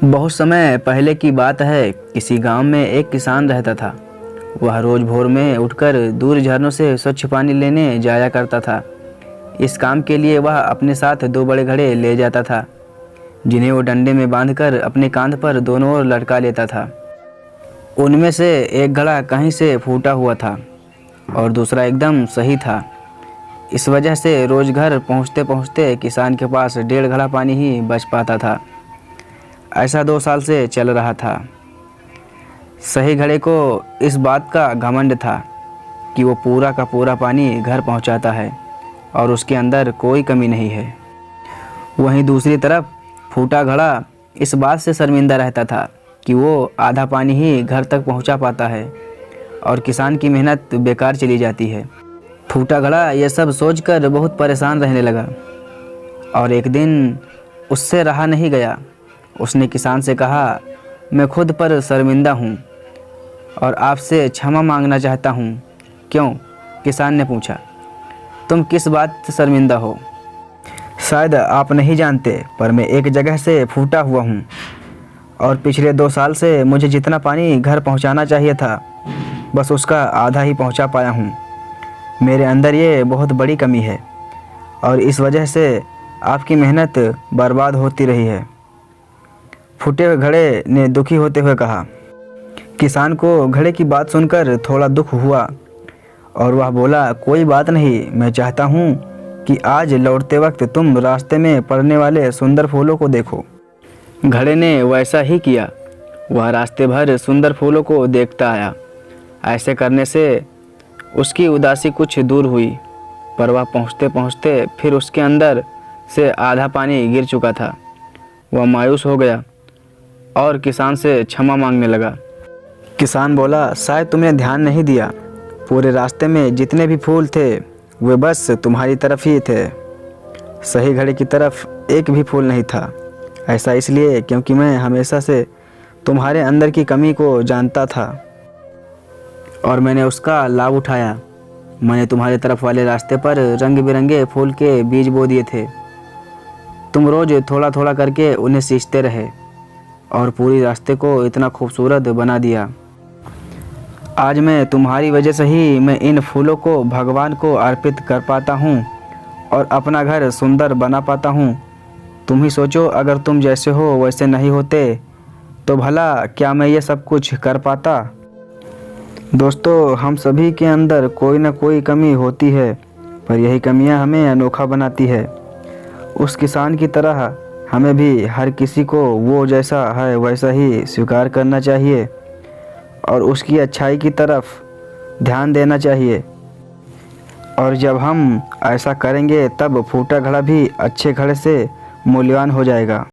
बहुत समय पहले की बात है। किसी गांव में एक किसान रहता था। वह रोज भोर में उठकर दूर झरनों से स्वच्छ पानी लेने जाया करता था। इस काम के लिए वह अपने साथ 2 बड़े घड़े ले जाता था, जिन्हें वो डंडे में बांधकर अपने कांध पर दोनों ओर लटका लेता था। उनमें से एक घड़ा कहीं से फूटा हुआ था और दूसरा एकदम सही था। इस वजह से रोज घर पहुँचते पहुँचते किसान के पास 1.5 घड़ा पानी ही बच पाता था। ऐसा 2 साल से चल रहा था। सही घड़े को इस बात का घमंड था कि वो पूरा का पूरा पानी घर पहुंचाता है और उसके अंदर कोई कमी नहीं है। वहीं दूसरी तरफ फूटा घड़ा इस बात से शर्मिंदा रहता था कि वो आधा पानी ही घर तक पहुंचा पाता है और किसान की मेहनत बेकार चली जाती है। फूटा घड़ा यह सब सोचकर बहुत परेशान रहने लगा और एक दिन उससे रहा नहीं गया। उसने किसान से कहा, मैं खुद पर शर्मिंदा हूँ और आपसे क्षमा मांगना चाहता हूँ। क्यों? किसान ने पूछा। तुम किस बात से शर्मिंदा हो? शायद आप नहीं जानते, पर मैं एक जगह से फूटा हुआ हूँ और पिछले 2 साल से मुझे जितना पानी घर पहुँचाना चाहिए था, बस उसका आधा ही पहुँचा पाया हूँ। मेरे अंदर ये बहुत बड़ी कमी है और इस वजह से आपकी मेहनत बर्बाद होती रही है। फूटे हुए घड़े ने दुखी होते हुए कहा। किसान को घड़े की बात सुनकर थोड़ा दुख हुआ और वह बोला, कोई बात नहीं, मैं चाहता हूँ कि आज लौटते वक्त तुम रास्ते में पड़ने वाले सुंदर फूलों को देखो। घड़े ने वैसा ही किया। वह रास्ते भर सुंदर फूलों को देखता आया। ऐसे करने से उसकी उदासी कुछ दूर हुई, पर वह पहुँचते पहुँचते फिर उसके अंदर से आधा पानी गिर चुका था। वह मायूस हो गया और किसान से क्षमा मांगने लगा। किसान बोला, शायद तुमने ध्यान नहीं दिया, पूरे रास्ते में जितने भी फूल थे वे बस तुम्हारी तरफ ही थे। सही घड़े की तरफ एक भी फूल नहीं था। ऐसा इसलिए क्योंकि मैं हमेशा से तुम्हारे अंदर की कमी को जानता था और मैंने उसका लाभ उठाया। मैंने तुम्हारे तरफ वाले रास्ते पर रंग बिरंगे फूल के बीज बो दिए थे। तुम रोज थोड़ा थोड़ा करके उन्हें सींचते रहे और पूरी रास्ते को इतना खूबसूरत बना दिया। आज मैं तुम्हारी वजह से ही मैं इन फूलों को भगवान को अर्पित कर पाता हूँ और अपना घर सुंदर बना पाता हूँ। तुम ही सोचो, अगर तुम जैसे हो वैसे नहीं होते तो भला क्या मैं ये सब कुछ कर पाता? दोस्तों, हम सभी के अंदर कोई ना कोई कमी होती है, पर यही कमियाँ हमें अनोखा बनाती है। उस किसान की तरह हमें भी हर किसी को वो जैसा है वैसा ही स्वीकार करना चाहिए और उसकी अच्छाई की तरफ ध्यान देना चाहिए। और जब हम ऐसा करेंगे तब फूटा घड़ा भी अच्छे घड़े से मूल्यवान हो जाएगा।